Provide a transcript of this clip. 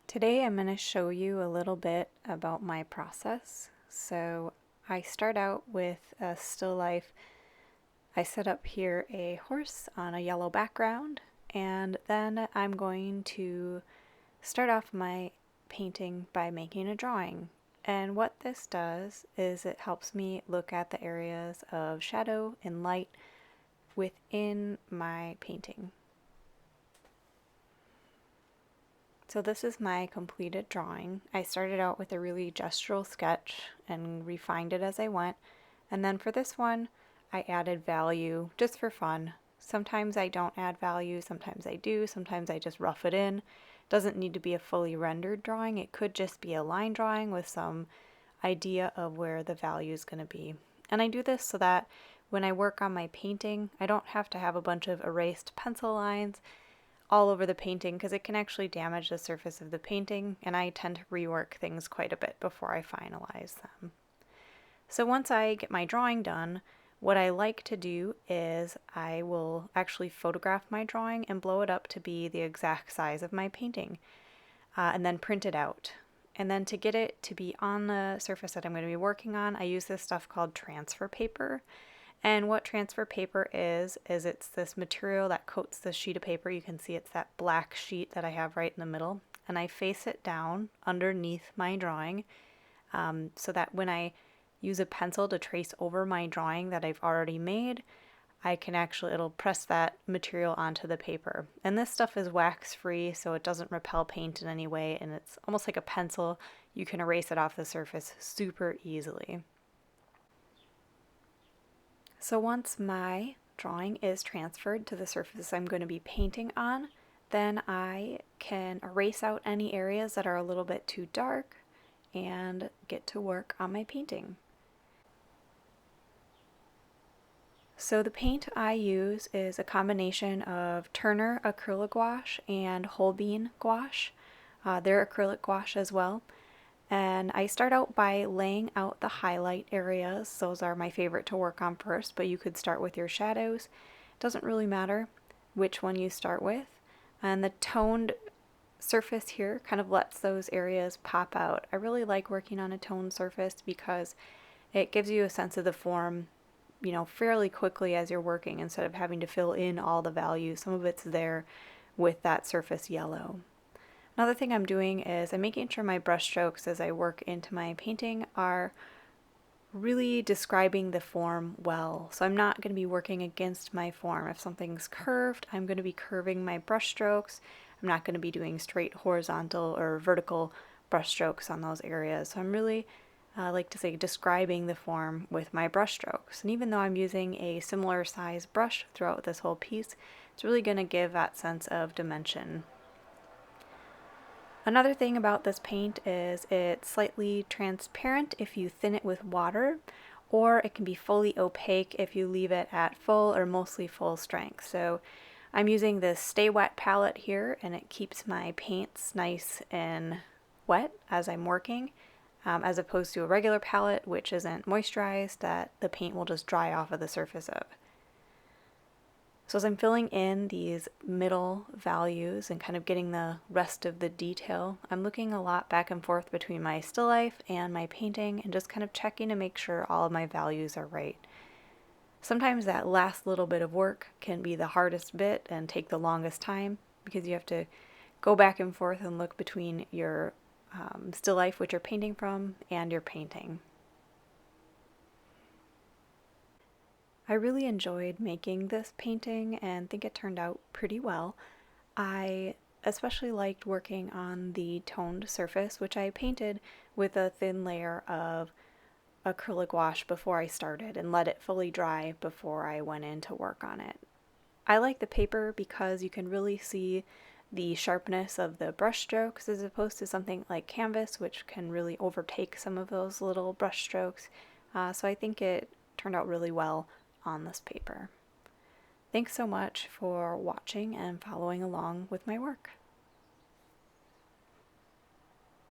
Today I'm going to show you a little bit about my process. So I start out with a still life. I set up here a horse on a yellow background, and then I'm going to start off my painting by making a drawing. And what this does is it helps me look at the areas of shadow and light within my painting. So this is my completed drawing. I started out with a really gestural sketch and refined it as I went. And then for this one, I added value just for fun. Sometimes I don't add value, sometimes I do, sometimes I just rough it in. It doesn't need to be a fully rendered drawing. It could just be a line drawing with some idea of where the value is going to be. And I do this so that when I work on my painting, I don't have to have a bunch of erased pencil lines all over the painting because it can actually damage the surface of the painting, and I tend to rework things quite a bit before I finalize them. So once I get my drawing done, what I like to do is I will actually photograph my drawing and blow it up to be the exact size of my painting, and then print it out. And then to get it to be on the surface that I'm going to be working on, I use this stuff called transfer paper. And what transfer paper is it's this material that coats the sheet of paper. You can see it's that black sheet that I have right in the middle. And I face it down underneath my drawing so that when I use a pencil to trace over my drawing that I've already made, it'll press that material onto the paper. And this stuff is wax free, so it doesn't repel paint in any way, and it's almost like a pencil. You can erase it off the surface super easily. So once my drawing is transferred to the surface I'm going to be painting on, then I can erase out any areas that are a little bit too dark and get to work on my painting. So the paint I use is a combination of Turner acrylic gouache and Holbein gouache. They're acrylic gouache as well. And I start out by laying out the highlight areas. Those are my favorite to work on first, but you could start with your shadows. It doesn't really matter which one you start with. And the toned surface here kind of lets those areas pop out. I really like working on a toned surface because it gives you a sense of the form, fairly quickly as you're working instead of having to fill in all the values. Some of it's there with that surface yellow. Another thing I'm doing is I'm making sure my brush strokes as I work into my painting are really describing the form well. So I'm not going to be working against my form. If something's curved, I'm going to be curving my brush strokes. I'm not going to be doing straight horizontal or vertical brush strokes on those areas. So I'm really, like to say, describing the form with my brush strokes. And even though I'm using a similar size brush throughout this whole piece, it's really going to give that sense of dimension. Another thing about this paint is it's slightly transparent if you thin it with water, or it can be fully opaque if you leave it at full or mostly full strength. So I'm using this Stay Wet palette here, and it keeps my paints nice and wet as I'm working, as opposed to a regular palette which isn't moisturized, that the paint will just dry off of the surface of. So as I'm filling in these middle values and kind of getting the rest of the detail, I'm looking a lot back and forth between my still life and my painting and just kind of checking to make sure all of my values are right. Sometimes that last little bit of work can be the hardest bit and take the longest time because you have to go back and forth and look between your still life, which you're painting from, and your painting. I really enjoyed making this painting and think it turned out pretty well. I especially liked working on the toned surface, which I painted with a thin layer of acrylic gouache before I started and let it fully dry before I went in to work on it. I like the paper because you can really see the sharpness of the brush strokes as opposed to something like canvas, which can really overtake some of those little brush strokes. So I think it turned out really well on this paper. Thanks so much for watching and following along with my work.